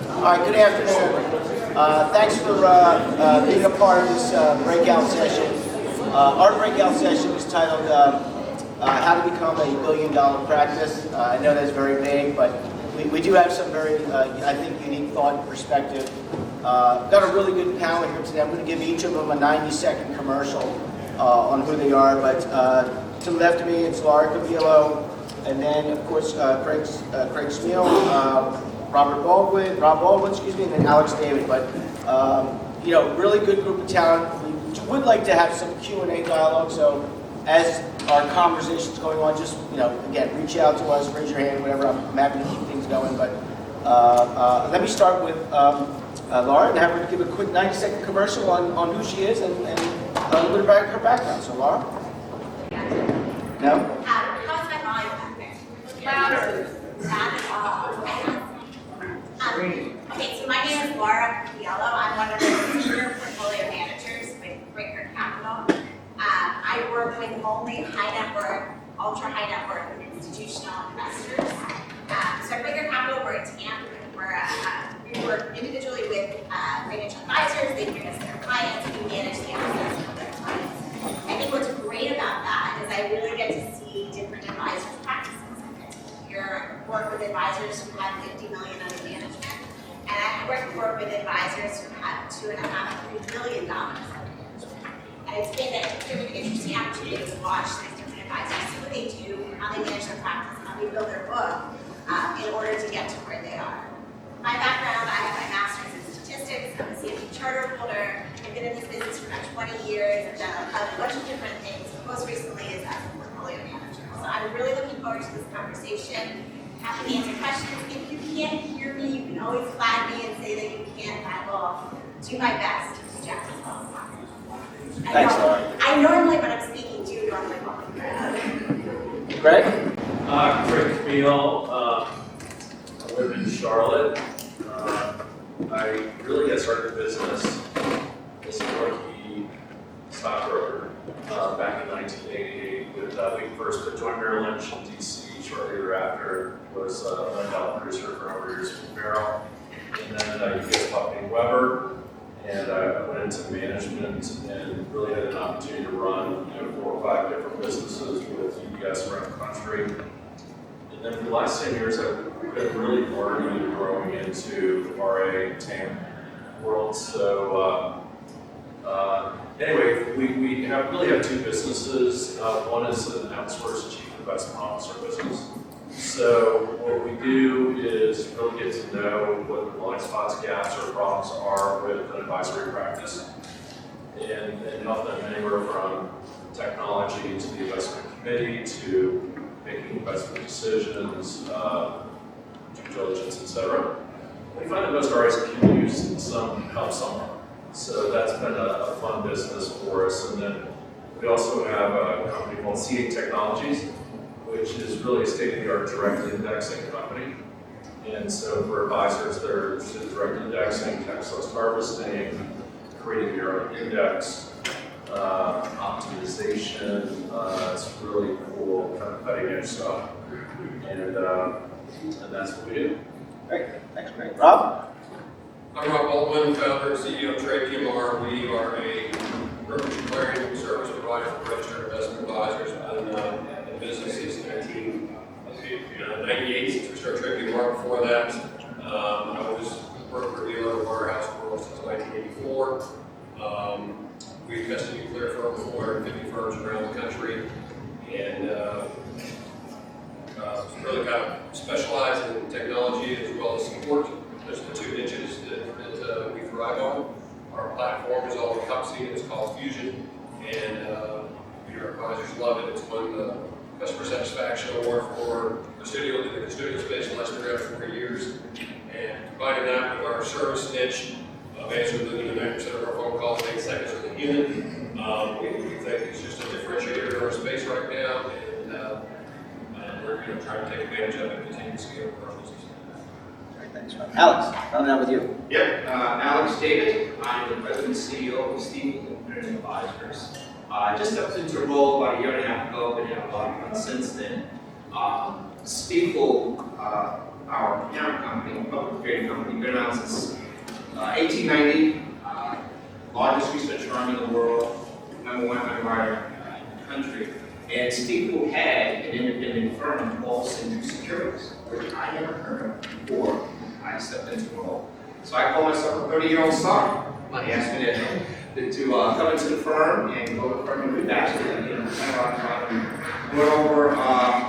All right, good afternoon. Thanks for being a part of this breakout session. Our breakout session is titled How to Become a Billion-Dollar Practice. I know that's very vague, but we do have some very, I think, unique thought and perspective. Got a really good panel here today. I'm going to give each of them a 90-second commercial on who they are. But to the left of me, it's Laura Cavillo, and then, of course, Craig Smeal, Rob Baldwin, excuse me, and then Alex David. But really good group of talent. We would like to have some Q&A dialogue. So as our conversation's going on, just again, reach out to us, raise your hand, whatever. I'm happy to keep things going. But let me start with Laura, and have her give a quick 90-second commercial on who she is and a little bit about her background. So Laura. No. How's my volume back there? Okay, so my name is Laura Cavillo. I'm one of the senior portfolio managers with Breaker Capital. I work with only high net worth, ultra high net worth institutional investors. So at Breaker Capital, we're a TAMP. We work individually with financial advisors. They bring us their clients. We manage the assets of their clients. I think what's great about that is I really get to see different advisors' practices. Work with advisors who have $50 million under management, and I work with advisors who have $2.5 to $3 billion under management. And it's been a really interesting opportunity to watch these different advisors, see what they do, how they manage their practice, how they build their book in order to get to where they are. My background, I have my master's in statistics. I'm a CFP charter holder. I've been in this business for about 20 years. I've done a bunch of different things. Most recently is as a portfolio manager. So I'm really looking forward to this conversation. Happy to answer questions. If you can't hear me, you can always flag me and say that you can't. I will do my best to distract as well as possible. Thanks, Laura. I normally, when I'm speaking to you, normally welcome Greg? Craig Smeal. I live in Charlotte. I really got started in business as a rookie stockbroker back in 1988 with being first to join Merrill Lynch in DC. Shortly thereafter was a $1 million producer for a number of years with Merrill. And then UBS bought me Weber, and I went into management and really had an opportunity to run 4 or 5 different businesses with UBS around the country. And then for the last 10 years, I've been really learning and growing into RA TAM world. So anyway, we really have 2 businesses. One is an outsourced chief investment officer business. So what we do is really get to know what the blind spots, gaps, or problems are with an advisory practice, and help them anywhere from technology to the investment committee to making investment decisions, due diligence, etc. We find that most RIs can use some help somewhere. So that's been a fun business for us. And then we also have a company called C8 Technologies, which is really a state-of-the-art direct indexing company. And so for advisors, there's direct indexing, tax loss harvesting, creating your own index, optimization. It's really cool, kind of cutting edge stuff. And that's what we do. Great. Thanks, Greg. Rob? I'm Rob Baldwin, founder and CEO of TradePMR. We are a brokerage clearing service provider for registered investment advisors. I've been in business since 1998, since we started TradePMR. Before that, I was a broker dealer warehouse world since 1984. We custody and clear for over 450 firms around the country, and really kind of specialize in technology as well as support. Those are the 2 niches that we thrive on. Our platform is all encompassing. It's called Fusion, and our advisors love it. It's won the Customer Satisfaction Award for the custodial space in the last 3 or 4 years. And combining that with our service niche of answering the 90% of our phone calls in 8 seconds with a human, we think it's just a differentiator in our space right now, and we're going to try to take advantage of it and continue to scale our business. Thanks, Rob. Alex, coming out with you. Yep, Alex David. I'm the president and CEO of Steve Independent Advisors. I just stepped into a role about 1.5 years ago, but had a lot of fun since then. Stiefel our parent company, public trading company, been around since 1890, largest research firm in the world, #1 underwriter in the country. And Stifel had an independent firm called Syndicate Securities, which I never heard of before I stepped into the role. So I call myself a 30-year-old star. He asked me to come into the firm and go to the firm and we've actually went over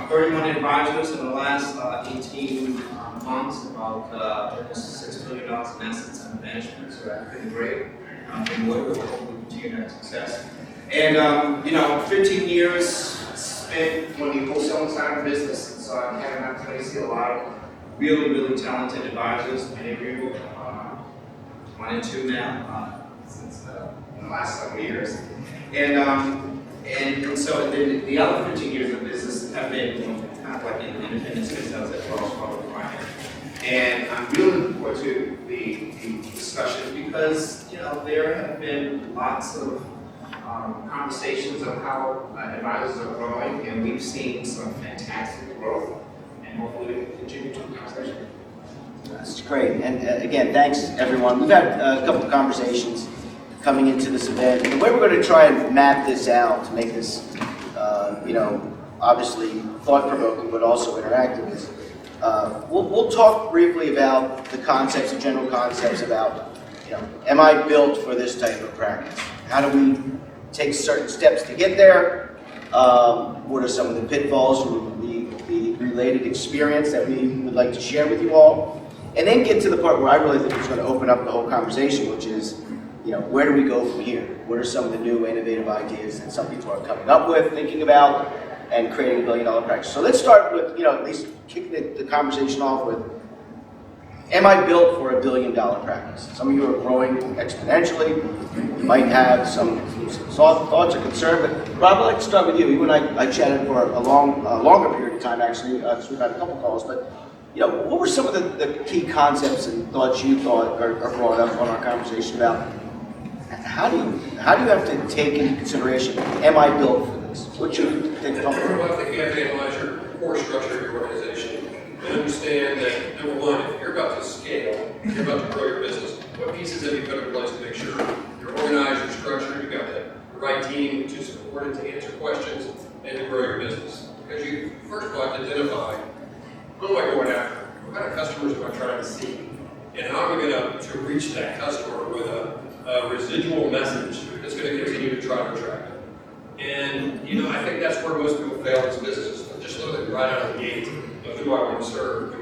31 advisors in the last 18 months, about almost $6 billion in assets under management. So that's been great. And we'll hopefully continue that success. And 15 years spent on the wholesaling side of the business. And so I kind of got to see a lot of really, really talented advisors, many of you, 1 and 2 now, since in the last several years. And so the other 15 years of business have been kind of like in the independent space. I was at Wells Fargo Finance. And I'm really looking forward to the discussion because, there have been lots of conversations of how advisors are growing, and we've seen some fantastic growth, and hopefully we can continue to the conversation. That's great. And again, thanks everyone. We've had a couple of conversations coming into this event. And the way we're going to try and map this out to make this, obviously thought-provoking, but also interactive is we'll talk briefly about the concepts, the general concepts about, am I built for this type of practice? How do we take certain steps to get there? What are some of the pitfalls or the related experience that we would like to share with you all? And then get to the part where I really think it's going to open up the whole conversation, which is, where do we go from here? What are some of the new innovative ideas that some people are coming up with, thinking about, and creating $1 billion practice? So let's start with, at least kicking the conversation off with, am I built for $1 billion practice? Some of you are growing exponentially. You might have some thoughts or concern, but Rob, I'd like to start with you. You and I chatted for a longer period of time, actually, because we've had a couple calls, but what were some of the key concepts and thoughts you thought are brought up on our conversation about how do you have to take into consideration, am I built for this? What you think? Well, I think you have to analyze your core structure of your organization and understand that, number one, if you're about to scale, you're about to grow your business, what pieces have you put in place to make sure you're organized, you're structured, you've got the right team to support it, to answer questions, and to grow your business? Because you first of all have to identify, who am I going after? What kind of customers am I trying to see? And how am I going to reach that customer with a residual message that's going to continue to try to attract them? And, I think that's where most people fail in this business. Just literally right out of the gate of who I want to serve,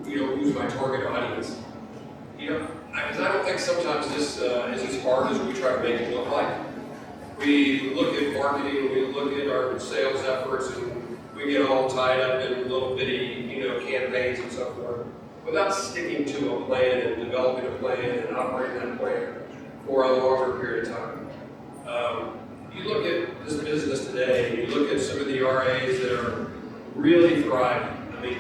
who's my target audience. Because I don't think sometimes this is as hard as we try to make it look like. We look at marketing, we look at our sales efforts, and we get all tied up in little bitty, campaigns and so forth, without sticking to a plan and developing a plan and operating that plan for a longer period of time. You look at this business today, you look at some of the RAs that are really thriving. I mean,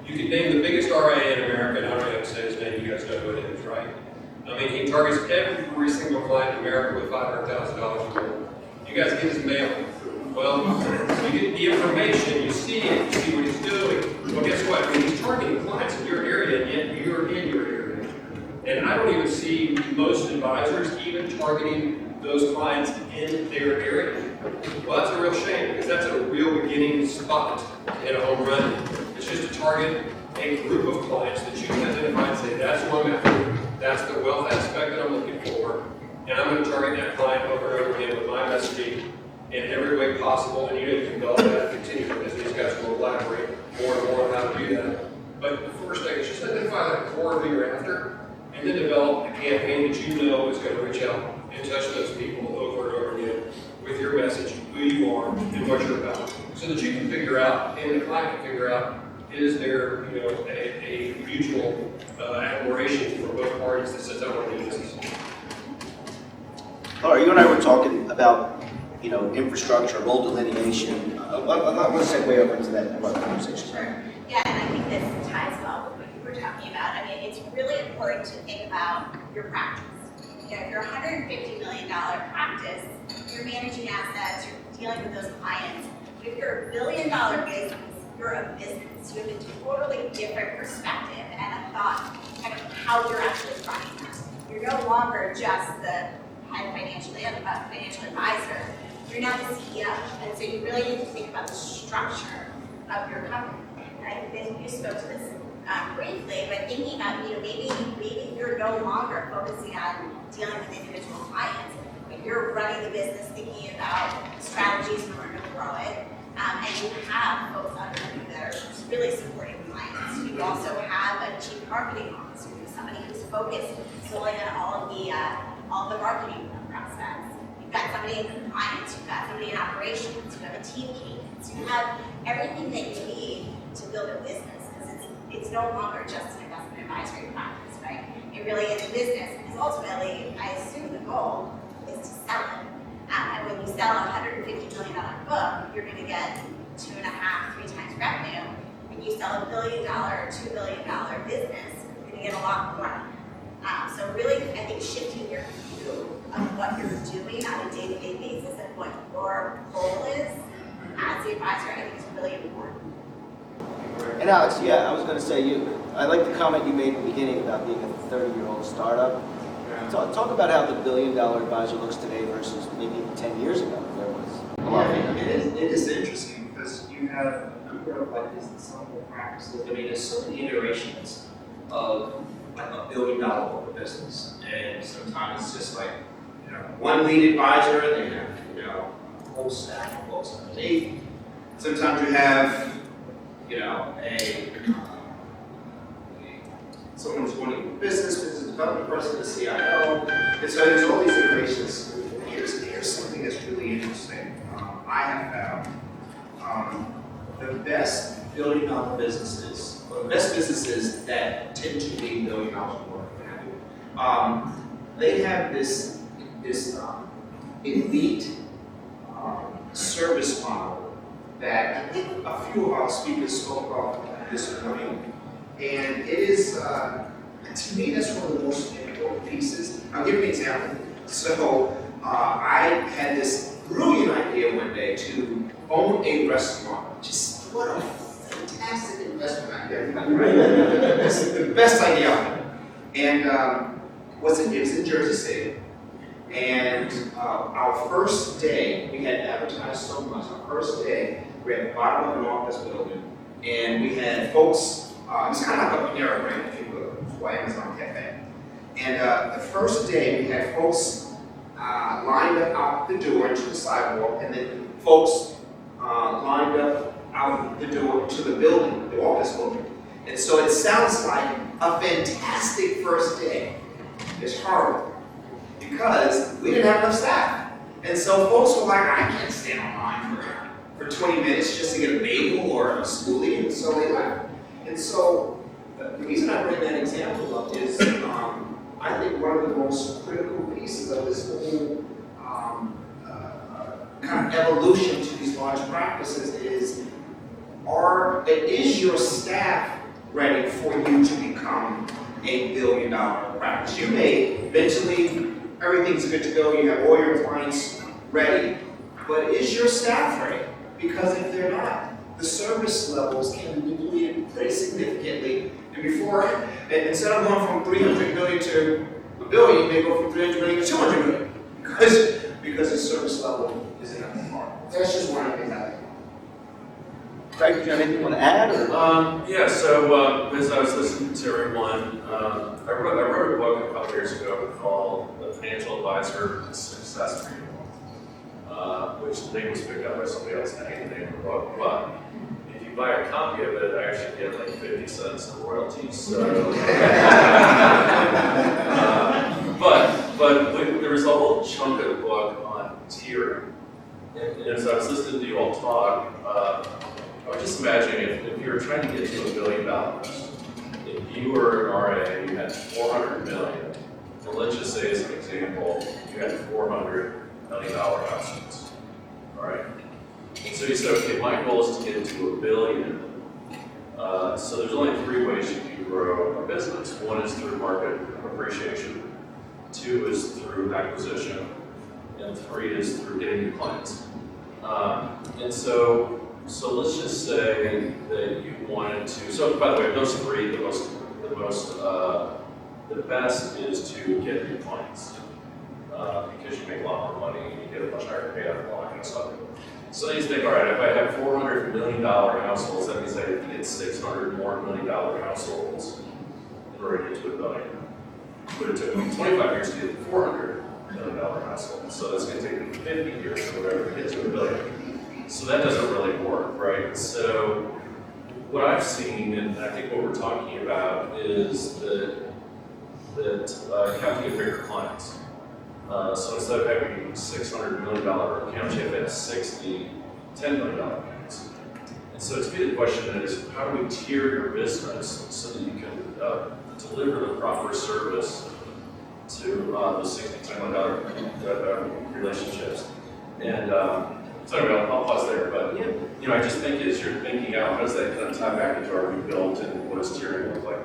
you can name the biggest RA in America, and I don't have to say his name, you guys know who it is, right? I mean, he targets every single client in America with $500,000 a year. You guys get his mail. Well, you get the information, you see it, you see what he's doing. Well, guess what? I mean, he's targeting clients in your area, and yet you're in your area. And I don't even see most advisors even targeting those clients in their area. Well, that's a real shame, because that's a real beginning spot to hit a home run. It's just to target a group of clients that you can identify and say, that's what I'm after. That's the wealth aspect that I'm looking for. And I'm going to target that client over and over again with my messaging in every way possible. And you can develop that and continue, as these guys will elaborate more and more on how to do that. But the first thing is just identify that core who you're after, and then develop a campaign that you know is going to reach out and touch those people over and over again with your message, who you are, and what you're about, so that you can figure out, and the client can figure out, is there a mutual admiration for both parties that says, I want to do this. Laura, you and I were talking about infrastructure, role delineation. I'm not going to segue over into that conversation. Sure. Yeah, and I think this ties well with what you were talking about. I mean, it's really important to think about your practice. If you're a $150 million practice, you're managing assets, you're dealing with those clients. If you're $1 billion business, you're a business. You have a totally different perspective and a thought kind of how you're actually running that. You're no longer just the head financial advisor. You're now the CEO. And so you really need to think about the structure of your company. And I think you spoke to this briefly, but thinking about, maybe you're no longer focusing on dealing with individual clients, but you're running the business thinking about strategies in order to grow it. And you have folks under you that are really supporting clients. You also have a chief marketing officer, somebody who's focused solely on all of the marketing prospects. You've got somebody in compliance, you've got somebody in operations, you have a team cadence, you have everything that you need to build a business. It's no longer just an investment advisory practice, right? It really is a business, because ultimately, I assume the goal is to sell it. And when you sell a $150 million book, you're going to get 2.5, 3 times revenue. When you sell $1 billion or $2 billion business, you're going to get a lot more. So really, I think shifting your view of what you're doing on a day-to-day basis and what your role is as the advisor, I think is really important. And Alex, yeah, I was going to say, I like the comment you made at the beginning about being a 30-year-old startup. Talk about how the billion-dollar advisor looks today versus maybe 10 years ago. There was a lot of It is interesting because you have a number of like business level practices. I mean, there's so many iterations of like a billion-dollar book of business, and sometimes it's just like one lead advisor, and then you have a whole staff of folks underneath. Sometimes you have someone who's running a business development person, the CIO, and so there's all these iterations. Here's something that's really interesting. I have found the best billion-dollar businesses, or the best businesses that tend to be $1 billion worth, they have this elite service model that I think a few of our speakers spoke about this morning. And it is, to me, that's one of the most important pieces. I'll give you an example. So I had this brilliant idea one day to own a restaurant. Just what a fantastic investment idea, right? This is the best idea ever. And it was in Jersey City. And our first day, we had advertised so much. Our first day, we had the bottom of an office building, and we had folks. It's kind of like a Panera Bread, if you will, for Amazon Cafe. And the first day, we had folks lined up out the door to the sidewalk, and then folks lined up out the door to the building, the office building. And so it sounds like a fantastic first day. It's horrible, because we didn't have enough staff. And so folks were like, I can't stand online for 20 minutes just to get a bagel or a smoothie, and so they left. And so the reason I bring that example up is I think one of the most critical pieces of this whole kind of evolution to these large practices is your staff ready for you to become a $1 billion practice? You may mentally, everything's good to go, you have all your clients ready, but is your staff ready? Because if they're not, the service levels can be depleted pretty significantly. And instead of going from 300 million to $1 billion, you may go from 300 million to 200 million because the service level isn't up to par. That's just one of the things I think. Greg, do you have anything you want to add? Or? Yeah, so as I was listening to everyone, I wrote a book a couple years ago called The Financial Advisor Success Manual, which the name was picked up by somebody else, and I hate the name of the book, but if you buy a copy of it, I actually get like 50 cents in royalties. So, but there was a whole chunk of the book on tiering. And as I was listening to you all talk, I was just imagining if you were trying to get to $1 billion, if you were an RA, you had 400 million, and let's just say as an example, you had $400 million assets, all right? And so you said, okay, my goal is to get to $1 billion. So there's only 3 ways you can grow a business. 1 is through market appreciation, 2 is through acquisition, and 3 is through getting new clients. And so So let's just say that you wanted to, so by the way, of those three, the best is to get new clients. Because you make a lot more money, you get a much higher payout and all that kind of stuff. So then you think, all right, if I have $400 million households, that means I have to get 600 more $1 million households in order to get to $1 billion. But it took me 25 years to get to $400 million household. So that's going to take me 50 years or whatever to get to $1 billion. So that doesn't really work, right? So what I've seen, and I think what we're talking about, is that you have to get bigger clients. So instead of having $600 million accounts, you have to have 60 $10 million accounts. And so to me the question is, how do we tier your business so that you can deliver the proper service to those $60 million relationships? And so anyway, I'll pause there, but you know, I just think as you're thinking out, how does that kind of tie back into our rebuild and what does tiering look like?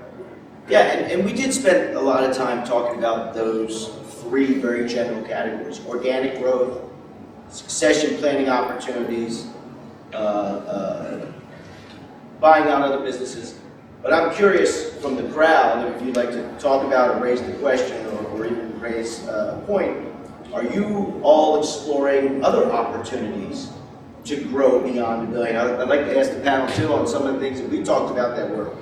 Yeah, and we did spend a lot of time talking about those three very general categories: organic growth, succession planning opportunities, buying out other businesses. But I'm curious from the crowd, if you'd like to talk about or raise the question or even raise a point, are you all exploring other opportunities to grow beyond $1 billion? I'd like to ask the panel too on some of the things that we talked about that were,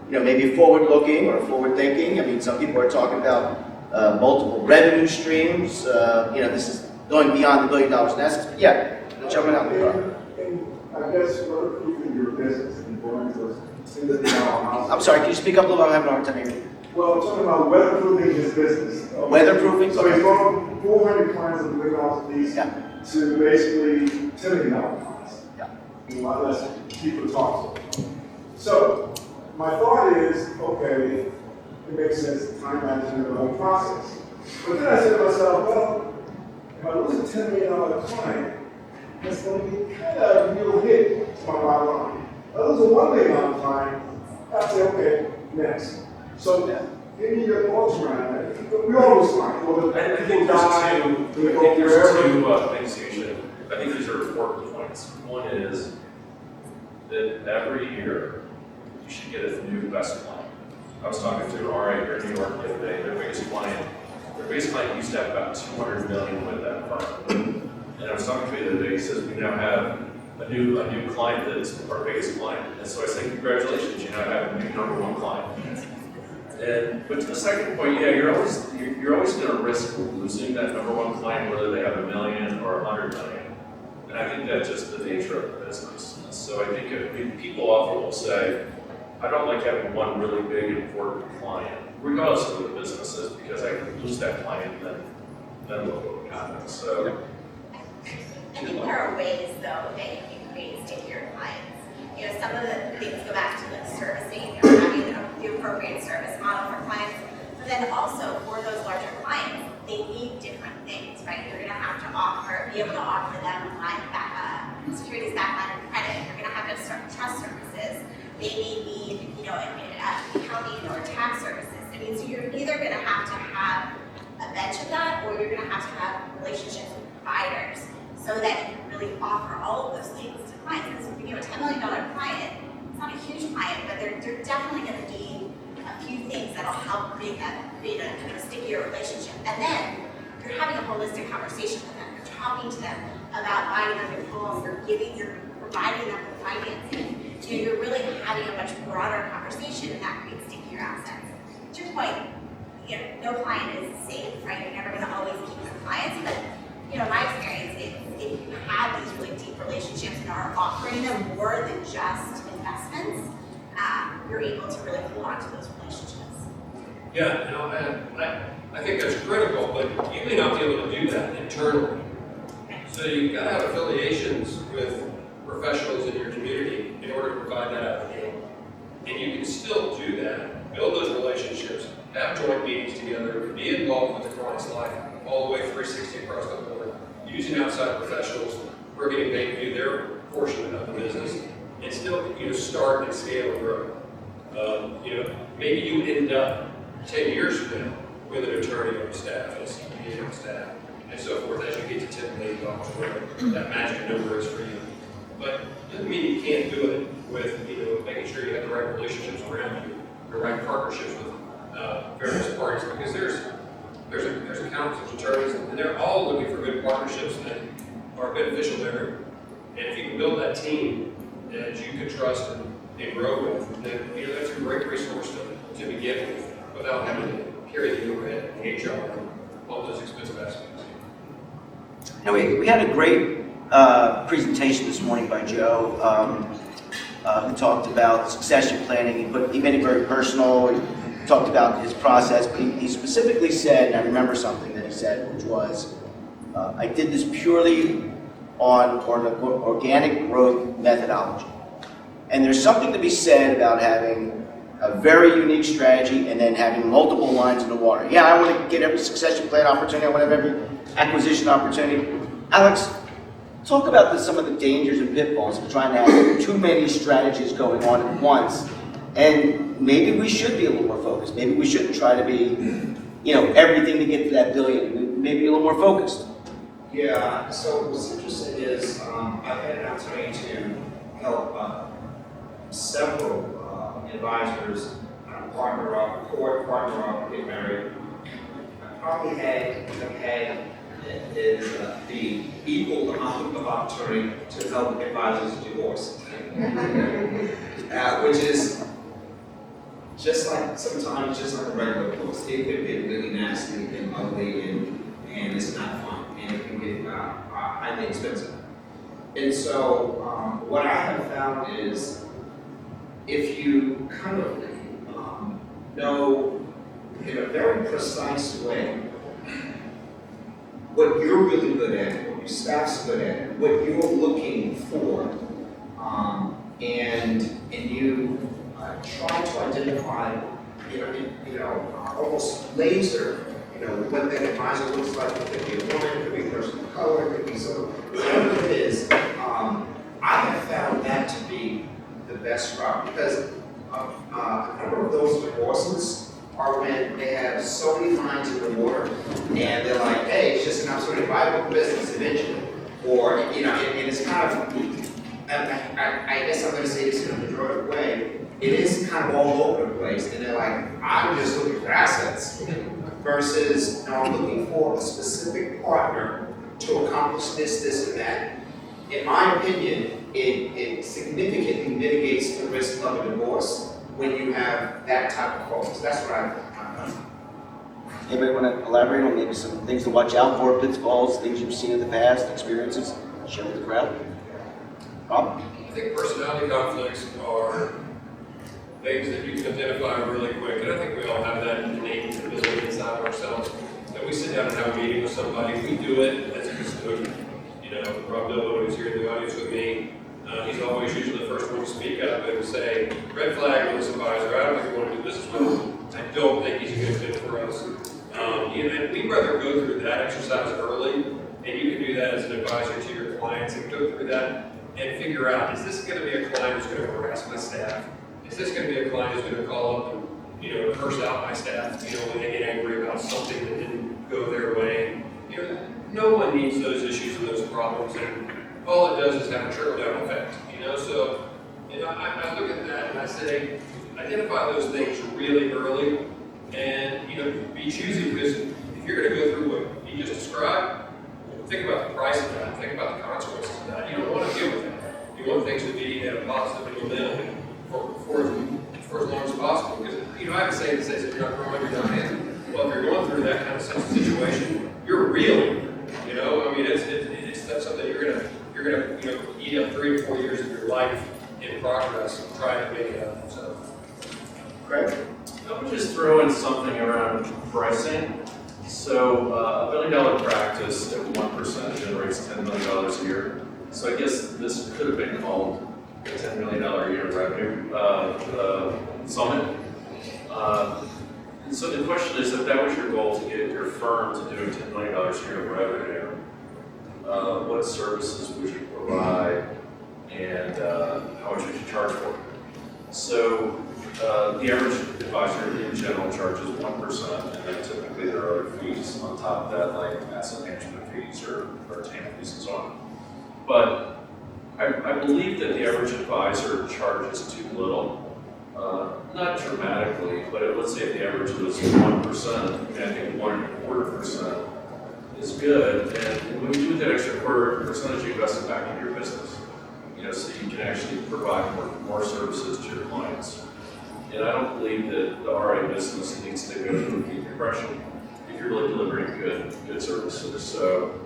you know, maybe forward-looking or forward-thinking. I mean, some people are talking about multiple revenue streams. You know, this is going beyond $1 billion in assets. But yeah, jumping out the car. I guess weatherproofing your business and going to single house. I'm sorry, can you speak up a little? I'm having a hard time hearing you. Well, I'm talking about weatherproofing his business. Weatherproofing? So he's going 400 clients of $1 million lease to basically $10 million clients. Yeah. And a lot less people talk to. So my thought is, okay, it makes sense, time management of the whole process. But then I said to myself, well, if I lose a $10 million client, that's going to be kind of a real hit to my bottom line. If I lose a $1 million client, I'll say, okay, next. So give me your thoughts around that. We all lose clients. Well, I think there's two things you should, I think these are important points. One is that every year you should get a new best client. I was talking to RA here in New York the other day, their biggest client used to have about 200 million with that firm. And I was talking to him the other day, he says, we now have a new client that's our biggest client. And so I say, congratulations, you now have a new #1 client. But to the second point, yeah, you're always going to risk losing that #1 client, whether they have $1 million or $100 million. And I think that's just the nature of the business. And so I think people often will say, I don't like having one really big important client, regardless of what the business is, because I can lose that client and then look what would happen. So I think there are ways, though, that you can create stickier clients. You know, some of the things go back to like servicing or having the appropriate service model for clients. But then also for those larger clients, they need different things, right? You're going to have to be able to offer them securities-backed line of credit. You're going to have to start trust services. They may need, you know, accounting or tax services. I mean, so you're either going to have a bench of that, or you're going to have relationships with providers, so that you can really offer all of those things to clients. Because, you know, a $10 million client, it's not a huge client, but they're definitely going to need a few things that'll help create a stickier relationship. And then you're having a holistic conversation with them. You're talking to them about buying them a home. You're providing them with financing. So you're really having a much broader conversation, and that creates stickier assets. To your point, you know, no client is safe, right? You're never going to always keep your clients, but you know, my experience is if you have these really deep relationships and are offering them more than just investments, you're able to really hold on to those relationships. Yeah, and I think that's critical, but you may not be able to do that internally. So you've got to have affiliations with professionals in your community in order to provide that out. And you can still do that, build those relationships, have joint meetings together, be involved with the client's life all the way 360 across the board, using outside professionals, we're getting paid to do their portion of the business, and still, you know, start and scale and grow. You know, maybe you end up 10 years from now with an attorney on staff, a CPA on staff, and so forth, as you get to $10 million, whatever that magic number is for you. But doesn't mean you can't do it with, you know, making sure you have the right relationships around you, the right partnerships with various parties, because there's accountants and attorneys, and they're all looking for good partnerships that are beneficial there. And if you can build that team that you can trust and grow with, then, you know, that's a great resource to begin with, without having to carry the overhead and HR and all those expensive aspects. Now, we had a great presentation this morning by Joe, who talked about succession planning. He made it very personal. He talked about his process, but he specifically said, and I remember something that he said, which was, I did this purely on organic growth methodology. And there's something to be said about having a very unique strategy and then having multiple lines in the water. Yeah, I want to get every succession plan opportunity, I want to have every acquisition opportunity. Alex, talk about some of the dangers and pitfalls of trying to have too many strategies going on at once. And maybe we should be a little more focused. Maybe we shouldn't try to be, you know, everything to get to that billion. Maybe a little more focused. Yeah, so what's interesting is I've had an opportunity to help several advisors partner up, get married. I probably have had the equal amount of opportunity to help advisors divorce, which is just like sometimes just like a regular divorce. It can get really nasty and ugly and it's not fun and it can get highly expensive. And so what I have found is if you kind of know in a very precise way what you're really good at, what your staff's good at, what you're looking for, and you try to identify, almost laser, what that advisor looks like. It could be a woman, it could be a person of color, it could be so whatever it is. I have found that to be the best route because a number of those divorces are when they have so many lines in the water and they're like, hey, it's just an absolutely viable business eventually. Or, and it's kind of, I guess I'm going to say this in a pejorative way, it is kind of all over the place. And they're like, I'm just looking for assets versus, no, I'm looking for a specific partner to accomplish this, this, and that. In my opinion, it significantly mitigates the risk of a divorce when you have that type of focus. That's what I've done. Anybody want to elaborate on maybe some things to watch out for, pitfalls, things you've seen in the past, experiences, share with the crowd? Rob? I think personality conflicts are things that you can identify really quick, and I think we all have that innate ability inside of ourselves. That we sit down and have a meeting with somebody, we do it as a custodian. Rob Bilbo, who's here in the audience with me, he's always usually the first one to speak up and say, red flag on this advisor, I don't think we want to do business with him. I don't think he's a good fit for us. And we'd rather go through that exercise early, and you can do that as an advisor to your clients and go through that and figure out, is this going to be a client who's going to harass my staff? Is this going to be a client who's going to call up and, curse out my staff, when they get angry about something that didn't go their way? No one needs those issues and those problems, and all it does is have a trickle-down effect, So, I look at that and I say, identify those things really early, and be choosy because if you're going to go through what you just described, think about the price of that, think about the consequences of that. You don't want to deal with that. You want things to be at a positive momentum for as long as possible. Because I have a saying that says if you're not growing, you're not in. Well, if you're going through that kind of situation, you're reeling. It's something you're gonna eat up 3 to 4 years of your life in progress trying to make it up. So, Craig? I would just throw in something around pricing. So a $1 billion practice at 1% generates $10 million a year. So I guess this could have been called a $10 million a year revenue summit. And so the question is, if that was your goal to get your firm to do $10 million a year of revenue, what services would you provide and how much would you charge for it? So the average advisor in general charges 1%, and then typically there are other fees on top of that, like asset management fees or retainer fees and so on. But I I believe that the average advisor charges too little. Not dramatically, but let's say if the average was 1%, I think 1.25% is good. And when you do that extra quarter percentage, you invest it back into your business. So you can actually provide more services to your clients. And I don't believe that the RIA business needs to go through fee compression if you're really delivering good services. So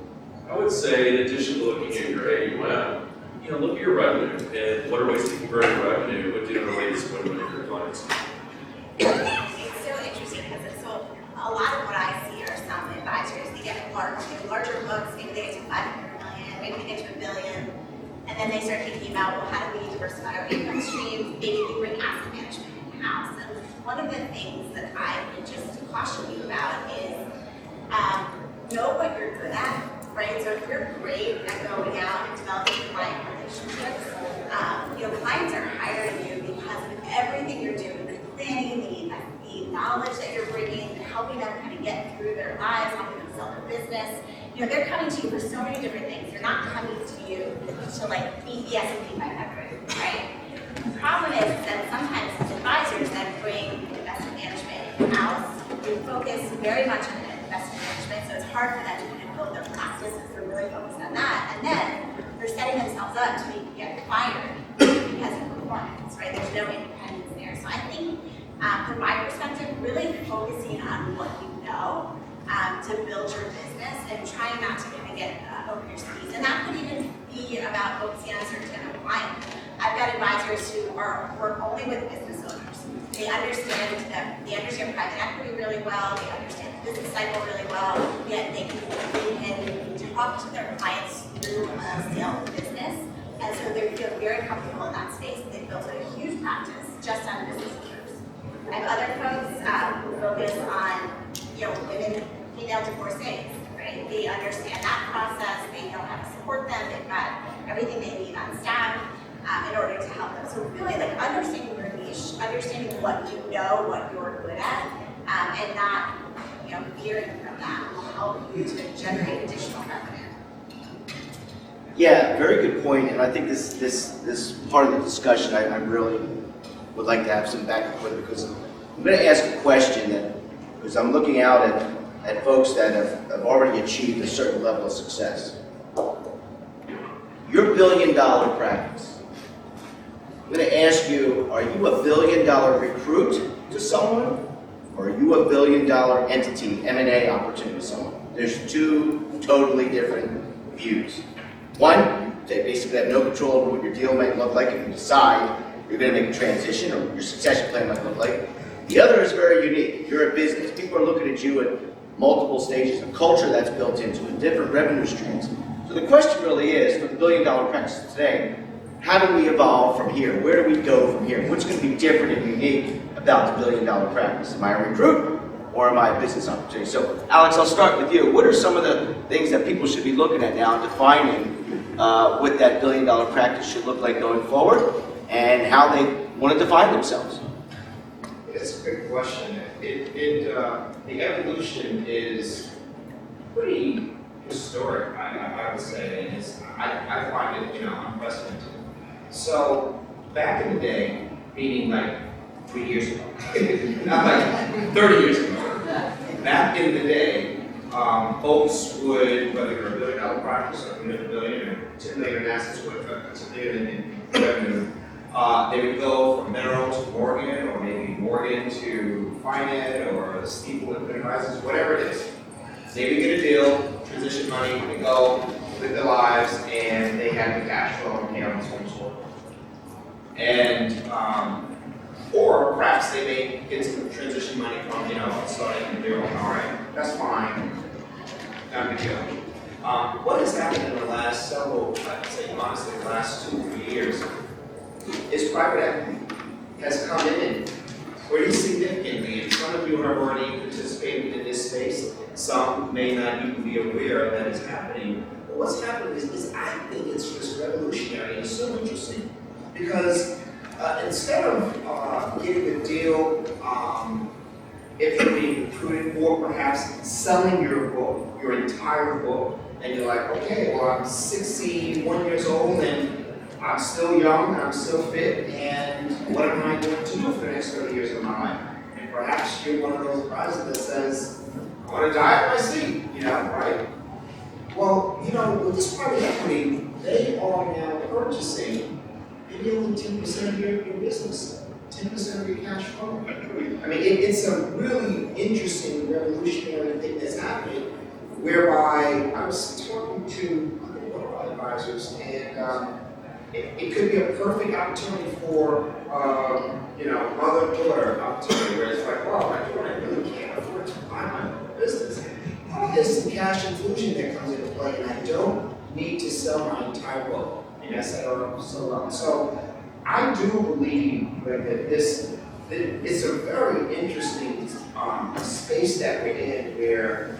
I would say, in addition to looking at your AUM, look at your revenue and what are ways to convert your revenue, but do other ways to win with your clients. It's so interesting because a lot of what I see are some advisors, they get larger books, maybe they get to 500 million, maybe they get to $1 billion, and then they start thinking about, well, how do we diversify our income streams? Maybe we bring asset management in-house. And one of the things that I would just caution you about is know what you're good at, right? So if you're great at going out and developing client relationships, clients are hiring you because of everything you're doing, the planning, the knowledge that you're bringing, helping them kind of get through their lives, helping them sell their business. They're coming to you for so many different things. They're not coming to you to beat the S&P 500, right? The problem is that sometimes advisors then bring investment management in-house. They focus very much on investment management, so it's hard for them to kind of build their practice because they're really focused on that. And then they're setting themselves up to maybe get fired because of performance, right? There's no independence there. So I think from my perspective, really focusing on what you know to build your business and trying not to kind of get over your skis. And that could even be about focusing on a certain type of client. I've got advisors who work only with business owners. They understand private equity really well, they understand the business cycle really well, yet they can talk to their clients through a sale of business. And so they feel very comfortable in that space. They've built a huge practice just on business owners. I have other folks who focus on women, female divorcees, right? They understand that process, they know how to support them, they've got everything they need on staff in order to help them. So really understanding your niche, understanding what you know, what you're good at, and not veering from that will help you to generate additional revenue. Yeah, very good point. And I think this part of the discussion, I really would like to have some back and forth because I'm going to ask a question because I'm looking out at folks that have already achieved a certain level of success. Your $1 billion practice. I'm going to ask you, are you a $1 billion recruit to someone? Or are you a $1 billion entity, M&A opportunity to someone? There's two totally different views. One, they basically have no control over what your deal might look like if you decide you're going to make a transition or your succession plan might look like. The other is very unique. You're a business. People are looking at you at multiple stages of culture that's built into it, different revenue streams. So the question really is, for the $1 billion practice today, how do we evolve from here? Where do we go from here? What's going to be different and unique about the $1 billion practice? Am I a recruit or am I a business opportunity? So Alex, I'll start with you. What are some of the things that people should be looking at now, defining what that $1 billion practice should look like going forward and how they want to define themselves? It's a good question. The evolution is pretty historic, I would say, and I find it unprecedented. So back in the day, meaning like 3 years ago, not like 30 years ago, back in the day, folks would, whether you're a $1 billion practice or $1 billion or $10 million in assets with $10 million in revenue, they would go from Mineral to Morgan, or maybe Morgan to Finet, or Steeple Advisors, whatever it is. They would get a deal, transition money, they go, live their lives, and they have the cash flow and pay on some sort. And, or perhaps they may get some transition money from, starting a deal. All right, that's fine. Not a big deal. What has happened in the last several, I'd say honestly, the last 2-3 years, is private equity has come in pretty significantly, and some of you have already participated in this space. Some may not even be aware that it's happening. But what's happening is I think it's just revolutionary and it's so interesting because instead of getting a deal, if you're being recruited, or perhaps selling your book, your entire book, and you're like, okay, well, I'm 61 years old and I'm still young, I'm still fit, and what am I going to do for the next 30 years of my life? And perhaps you're one of those advisors that says, I want to die at my seat, right? Well, with this private equity, they are now purchasing maybe only 10% of your business, 10% of your cash flow. I mean, it's a really interesting, revolutionary thing that's happening, whereby I was talking to one of our advisors, and it could be a perfect opportunity for, mother-daughter opportunity, where it's like, wow, my daughter really can't afford to buy my own business. There's some cash infusion that comes into play, and I don't need to sell my entire book. And yes, I don't know so long. So I do believe that it's a very interesting space that we're in, where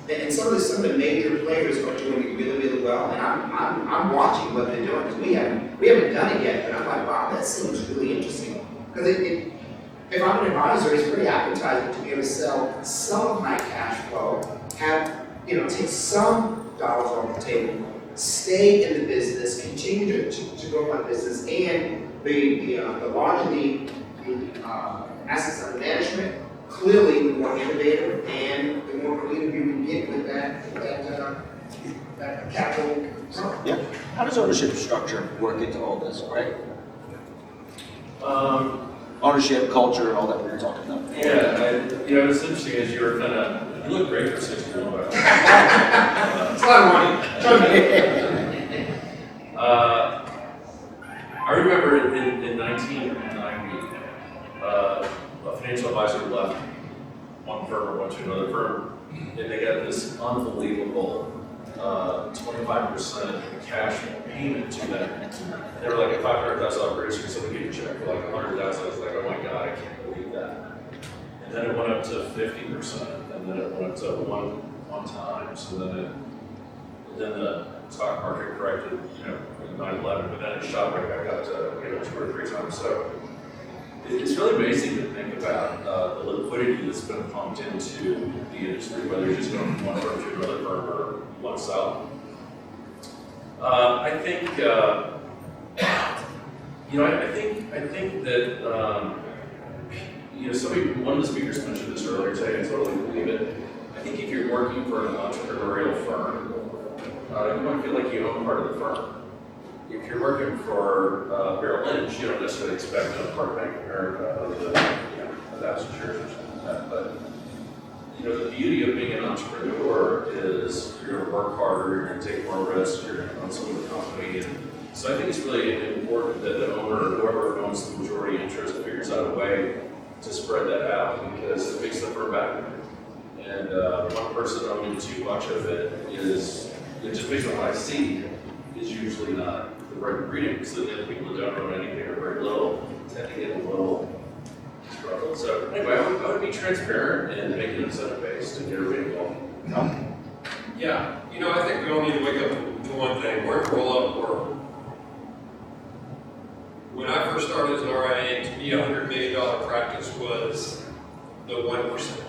and some of the major players are doing it really, really well, and I'm watching what they're doing, because we haven't done it yet, but I'm like, wow, that seems really interesting. Because if I'm an advisor, it's pretty appetizing to be able to sell some of my cash flow, take some dollars off the table, stay in the business, continue to grow my business, and the larger the assets under management, clearly the more innovative and the more creative you can get with that capital. Yeah. How does ownership structure work into all this, right? Ownership, culture, and all that we were talking about. It's interesting as you were you look great for 61. It's a lot of money. I remember in 1990, a financial advisor left one firm and went to another firm, and they got this unbelievable 25% cash payment to them. They were like a $500,000 producer, so they gave a check for like $100,000. I was like, oh my God, I can't believe that. And then it went up to 50%, and then it went up to one time. So then the stock market corrected, 9/11, but then it shot right back up to 2 or 3 times. So it's really amazing to think about the liquidity that's been pumped into the industry, whether you're just going from one firm to another firm or one sell. I think that one of the speakers mentioned this earlier today, I totally believe it. I think if you're working for an entrepreneurial firm, you want to feel like you own part of the firm. If you're working for Merrill Lynch, you don't necessarily expect to own part of Bank of America other than 1,000 shares or something like that. But the beauty of being an entrepreneur is you're going to work harder, you're going to take more risks, you're going to own some of the company. And so I think it's really important that the owner or whoever owns the majority interest figures out a way to spread that out, because it makes the firm better. And one person owning too much of it just based on what I see, is usually not the right ingredient, because the people that don't own anything or very little tend to get a little struggled. So anyway, I would be transparent and make it incentive-based and get everybody involved. Yeah, I think we all need to wake up to one thing. We're in a roll-up world. When I first started as an RIA, to me, $100 million practice was the 1%.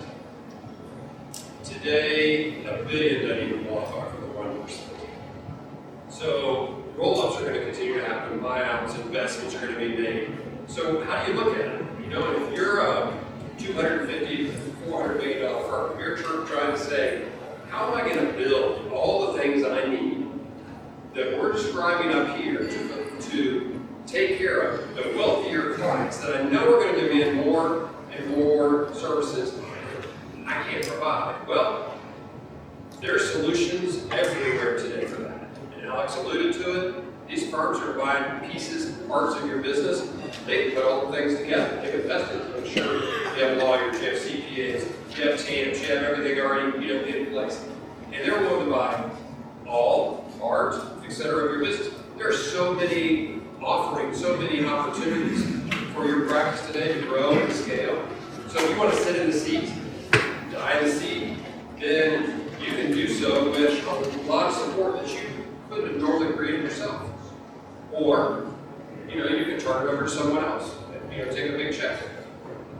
Today, $1 billion doesn't even qualify for the 1%. So roll-ups are going to continue to happen, buyouts, investments are going to be made. So how do you look at it? If you're a $250, $400 million firm, you're trying to say, how am I going to build all the things I need that we're describing up here to take care of the wealthier clients that I know are going to demand more and more services I can't provide? Well, there are solutions everywhere today for that. And Alex alluded to it. These firms are buying pieces, parts of your business. They can put all the things together. They've invested to make sure you have lawyers, you have CPAs, you have TAMs, you have everything already in place. And they're willing to buy all, part, etc. of your business. There are so many offerings, so many opportunities for your practice today to grow and scale. So if you want to sit in the seat, die in the seat, then you can do so with a lot of support that you couldn't have normally created yourself. Or, you can turn it over to someone else, take a big check.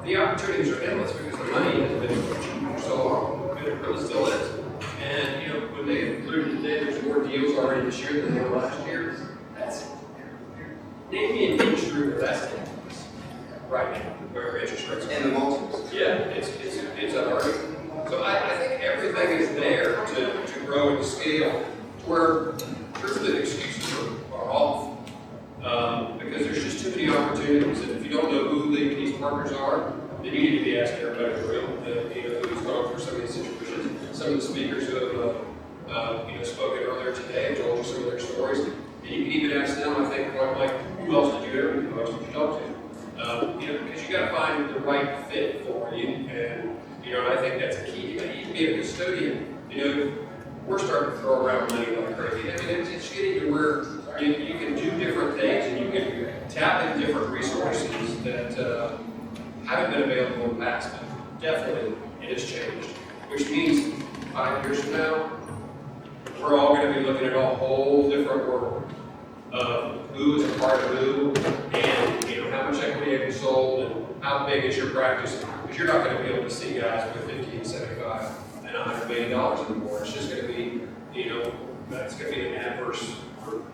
The opportunities are endless because the money has been for so long, it really still is. And, when they included today, there's more more deals already this year than they were last year. That's, name me an industry where that's taking place right now, where interest rates are. And the multiples. Yeah, it's unheard. So I think everything is there to grow and scale to where truthfully the excuses are off. Because there's just too many opportunities, and if you don't know who these partners are, then you need to be asking everybody in the room, who's gone through some of these situations. Some of the speakers who have spoken earlier today and told you some of their stories. And you can even ask them, I think, like, who else did you interview? Who else did you talk to? Because you got to find the right fit for you, and I think that's a key. You need to be a custodian. We're starting to throw around money like crazy. I mean, it's getting to where you can do different things, and you can tap into different resources that haven't been available in the past, but definitely it has changed. Which means 5 years from now, we're all going to be looking at a whole different world of who is a part of who, and how much equity have you sold, and how big is your practice? Because you're not going to be able to see guys with 50 and 75 and $100 million anymore. It's just going to be, that's going to be an adverse group.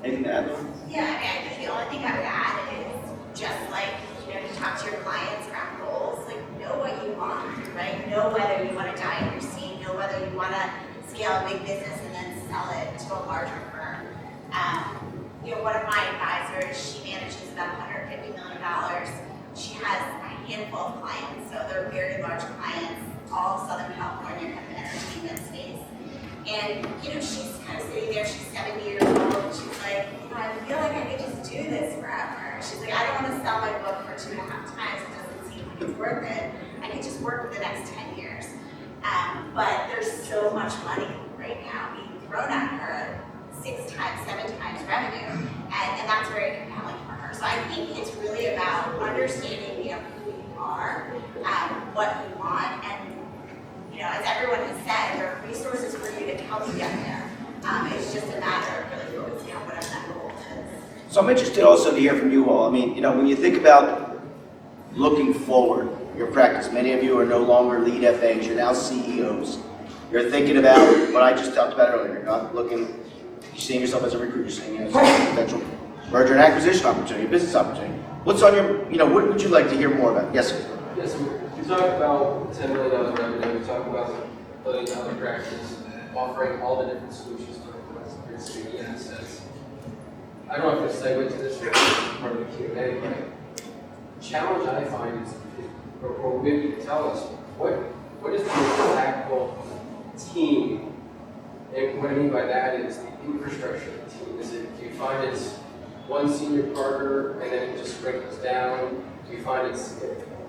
Anything to add? Yeah, I mean, I think the only thing I would add is just like, you talk to your clients around goals, like know what you want, right? Know whether you want to die in your seat, know whether you want to scale a big business and then sell it to a larger firm. One of my advisors, she manages about $150 million. She has a handful of clients, so they're very large clients, all Southern California kind of entertainment space. And, she's kind of sitting there, she's 70 years old, and she's like, I feel like I could just do this forever. She's like, I don't want to sell my book for 2.5 times, it doesn't seem like it's worth it. I could just work for the next 10 years. But there's so much money right now being thrown at her, 6 times, 7 times revenue, and that's very compelling for her. So I think it's really about understanding, who you are, what you want, and as everyone has said, there are resources for you to help you get there. It's just a matter of really focusing on whatever that goal is. So I'm interested also to hear from you all. I mean, when you think about looking forward, your practice, many of you are no longer lead FAs, you're now CEOs. You're thinking about what I just talked about earlier. You're not looking, you're seeing yourself as a recruiter, you're seeing yourself as a potential merger and acquisition opportunity, business opportunity. What's on your, what would you like to hear more about? Yes, sir. Yes, we talked about $10 million revenue, we talked about $1 billion practice, offering all the different solutions to our city assets. I don't know if it's segue to this part of the Q&A, but the challenge I find is, or maybe you can tell us, what is the impactful team? And what I mean by that is the infrastructure of the team. Do you find it's one senior partner and then it just sprinkles down? Do you find it's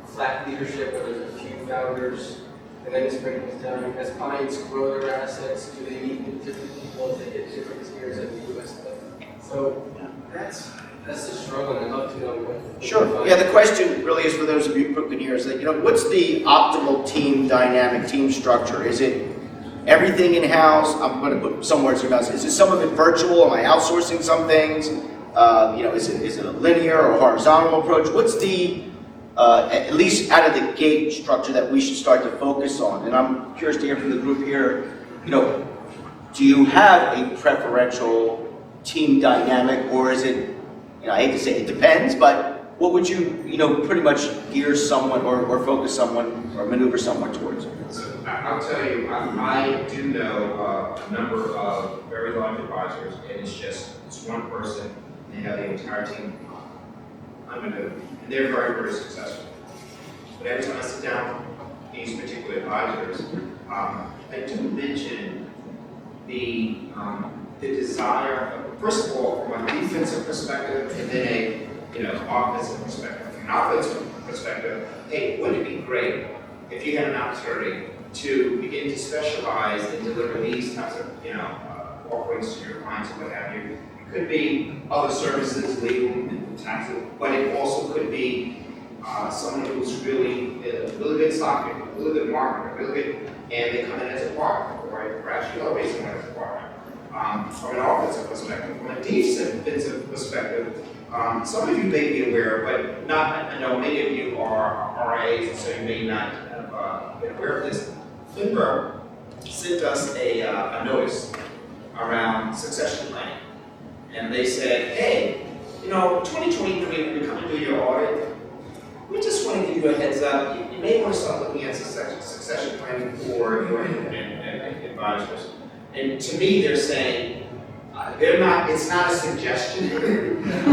flat leadership where there's a few founders and then it sprinkles down? As clients grow their assets, do they meet with different people as they hit different tiers at the US level? So that's the struggle, and I'd love to know what. Sure. Yeah, the question really is for those of you who can hear is that, what's the optimal team dynamic, team structure? Is it everything in-house? I'm going to put some words in your mouth. Is it some of it virtual? Am I outsourcing some things? Is it a linear or horizontal approach? What's the, at least out of the gate structure that we should start to focus on? And I'm curious to hear from the group here, do you have a preferential team dynamic, or is it, I hate to say it depends, but what would you, pretty much gear someone or focus someone or maneuver someone towards? So I'll tell you, I do know a number of very large advisors, and it's one person, and they have the entire team under them, and they're very, very successful. But every time I sit down with these particular advisors, I do mention the desire, first of all, from a defensive perspective, and then offensive perspective. From an offensive perspective, hey, wouldn't it be great if you had an opportunity to begin to specialize and deliver these types of, offerings to your clients and what have you? It could be other services, legal and taxes, but it also could be someone who's really good stock, really good marketer, really good, and they come in as a partner, right? Perhaps you always come in as a partner. From an offensive perspective, from a defensive perspective, some of you may be aware, but not. I know many of you are RAs, so you may not have been aware of this. FINRA sent us a notice around succession planning. And they said, hey, 2023, when you come and do your audit, we just want to give you a heads up. You may want to start looking at succession planning for your advisors. And to me, they're saying, it's not a suggestion.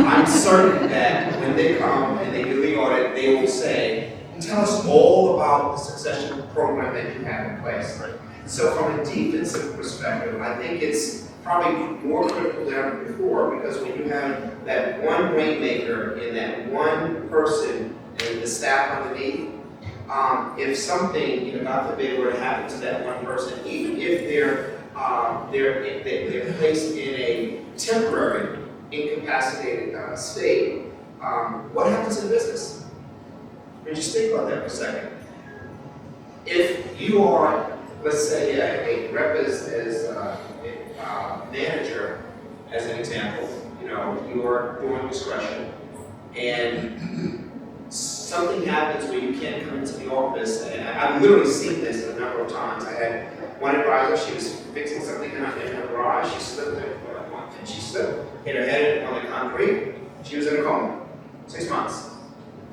I'm certain that when they come and they do the audit, they will say, tell us all about the succession program that you have in place. So from a defensive perspective, I think it's probably more critical than ever before, because when you have that one rainmaker and that one person and the staff underneath, if something, God forbid, were to happen to that one person, even if they're placed in a temporary incapacitated state, what happens to the business? I mean, just think about that for a second. If you are, let's say, a rep as manager, as an example, you are doing discretion, and something happens where you can't come into the office, and I've literally seen this a number of times. I had one advisor, she was fixing something in her garage, she slipped and she slipped, hit her head on the concrete, she was in a coma, 6 months.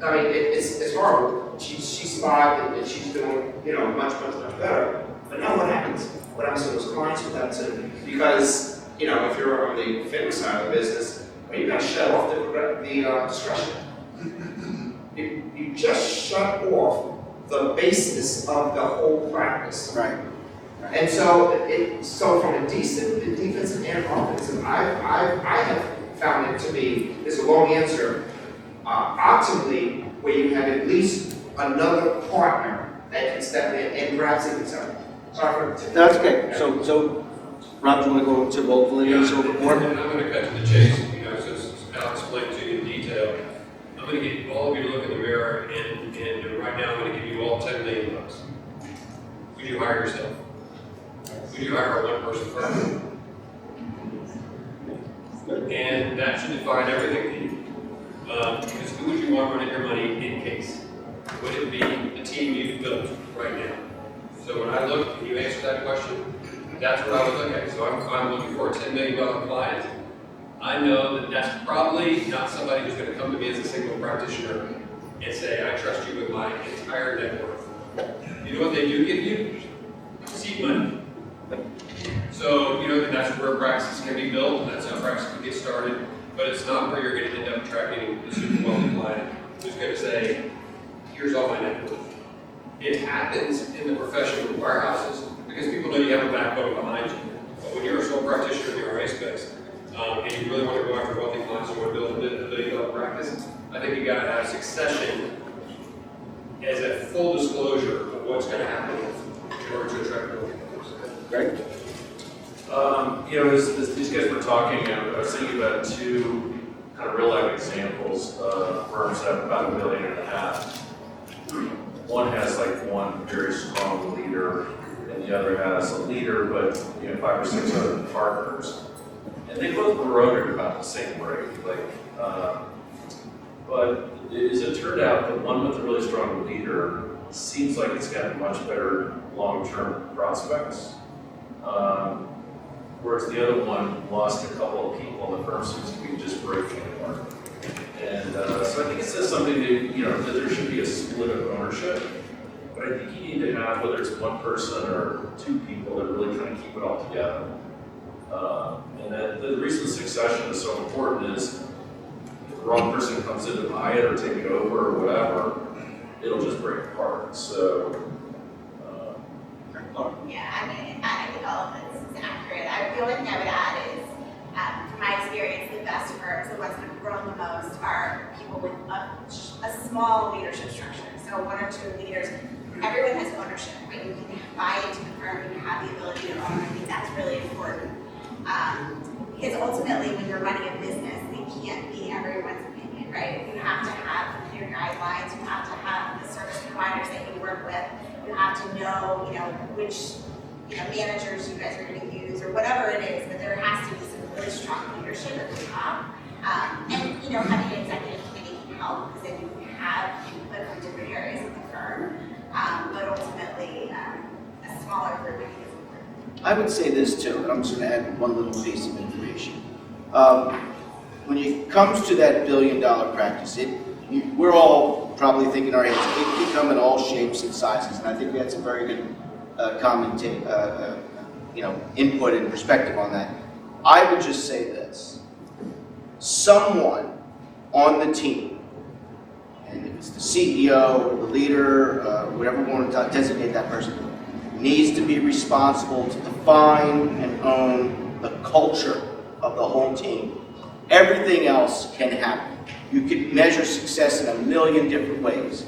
I mean, it's horrible. She survived and she's doing, much better. But now what happens? What happens to those clients? What happens to, because, if you're on the fitness side of the business, well, you got to shut off the discretion. You just shut off the basis of the whole practice. Right. And so from a defensive and offensive, I have found it to be, it's a long answer, optimally, where you have at least another partner that can step in and perhaps even some. Sorry for That's okay. So, Rob, do you want to go to both linears a little bit more? And I'm going to cut to the chase, so I'll explain to you in detail. I'm going to get all of you to look in the mirror, and right now I'm going to give you all $10 million. Would you hire yourself? Would you hire a one-person firm? And that should define everything to you. Because who would you want running your money in case? Would it be the team you've built right now? So when I look and you answer that question, that's what I would look at. So if I'm looking for a $10 million client, I know that that's probably not somebody who's going to come to me as a single practitioner and say, I trust you with my entire net worth. You know what they do give you? Seed money. So, that's where practices can be built, and that's how practice can get started, but it's not where you're going to end up attracting the super wealthy client who's going to say, here's all my net worth. It happens in the professional warehouses because people know you have a backbone behind you. But when you're a sole practitioner in the RA space, and you really want to go after wealthy clients and want to build a $1 billion practice, I think you got to have succession as a full disclosure of what's going to happen in order to attract wealthy clients. Greg? As these guys were talking, I was thinking about two kind of real life examples of firms that have about $1.5 million. One has like one very strong leader, and the other has a leader, but 5 or 6 other partners. And they both grow at about the same rate. But as it turned out, the one with the really strong leader seems like it's got much better long-term prospects. Whereas the other one lost a couple of people, and the firm seems to be just breaking apart. And so I think it says something that there should be a split of ownership. But I think you need to have, whether it's one person or 2 people, that really kind of keep it all together. And then the reason succession is so important is if the wrong person comes in to buy it or take it over or whatever, it'll just break apart. So, Yeah, I think all of this is accurate. The only thing I would add is, from my experience, the best firms, the ones that have grown the most, are people with a small leadership structure. So 1 or 2 leaders. Everyone has ownership, right? You can buy into the firm, you have the ability to own. I think that's really important. Because ultimately, when you're running a business, it can't be everyone's opinion, right? You have to have clear guidelines. You have to have the service providers that you work with. You have to know, which managers you guys are going to use or whatever it is. But there has to be some really strong leadership at the top. And having an executive committee can help because then you can have input from different areas of the firm. But ultimately, a smaller group I think is important. I would say this too, and I'm just gonna add one little piece of information. When it comes to that $1 billion practice, we're all probably thinking in our heads, it can come in all shapes and sizes, and I think that's a very good input and perspective on that. I would just say this: someone on the team, and if it's the CEO or the leader, whatever we want to designate that person, needs to be responsible to define and own the culture of the whole team. Everything else can happen. You can measure success in a million different ways.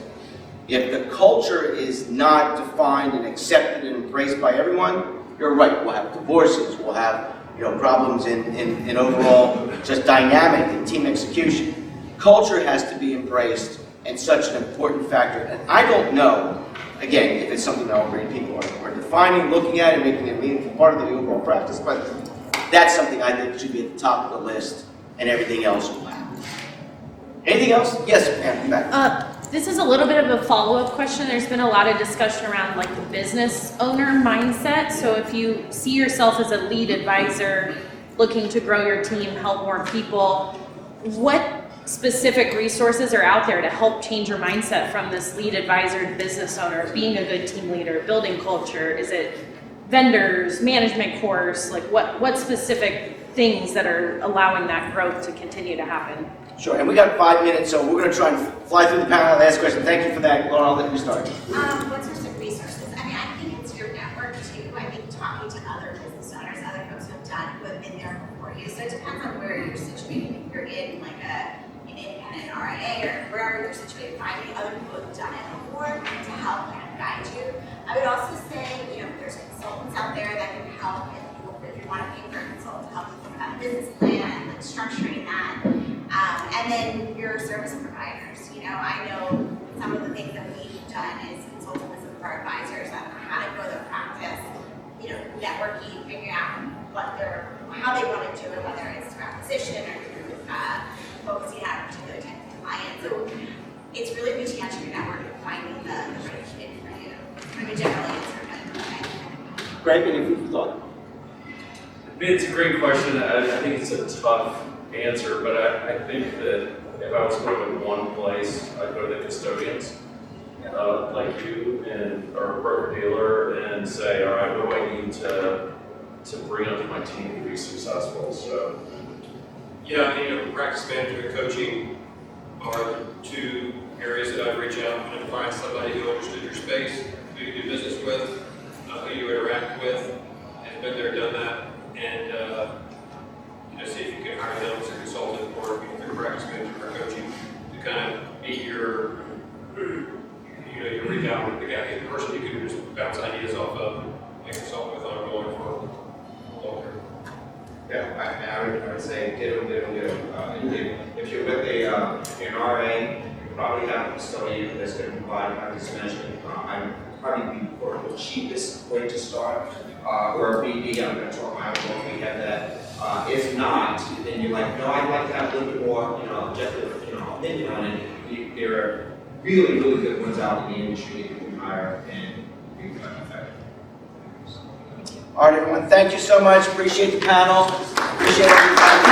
If the culture is not defined and accepted and embraced by everyone, you're right, we'll have divorces, we'll have problems in overall just dynamic and team execution. Culture has to be embraced and such an important factor. And I don't know, again, if it's something that all great people are defining, looking at, and making it a meaningful part of the overall practice, but that's something I think should be at the top of the list, and everything else will happen. Anything else? Yes, ma'am, back. This is a little bit of a follow-up question. There's been a lot of discussion around like the business owner mindset. So if you see yourself as a lead advisor looking to grow your team, help more people, what specific resources are out there to help change your mindset from this lead advisor to business owner, being a good team leader, building culture? Is it vendors, management course? Like what specific things that are allowing that growth to continue to happen? Sure, and we got 5 minutes, so we're going to try and fly through the panel and ask questions. Thank you for that, Laura. I'll let you start. What sorts of resources? I mean, I think it's your network too. I think talking to other business owners, other folks who have been there before you. So it depends on where you're situated. If you're in like an independent RIA or wherever you're situated, finding other people who've done it before to help kind of guide you. I would also say, there's consultants out there that can help if you want to pay for a consultant to help you think about a business plan and like structuring that. And then your service providers. I know some of the things that we've done is consulting with some of our advisors on how to grow their practice, networking, figuring out how they want to do it, whether it's through acquisition or through focusing on a particular type of client. So it's really reaching out to your network and finding the right fit for you. I mean, generally answer, but Greg, any food for thought? It's a great question. I think it's a tough answer, but I think that if I was going to one place, I'd go to the custodians, like you and or broker dealer, and say, all right, what do I need to bring onto my team to be successful? So, Practice management and coaching are the two areas that I'd reach out and find somebody who understood your space, who you do business with, who you interact with, has been there, done that, and see if you can hire them as a consultant or your practice manager or coaching to kind of be your rebound, the person you can just bounce ideas off of and consult with ongoing for longer. Yeah, I would say ditto. If you're with an RA, you probably have a custodian that's going to provide practice management. I would probably be the cheapest way to start. Or BD, I'm going to talk my own, we have that. If not, then you're like, no, I'd like to have a little bit more, objective, opinion on it. There are really, really good ones out in the industry that you can hire and be effective. All right, everyone, thank you so much. Appreciate the panel. Appreciate everybody.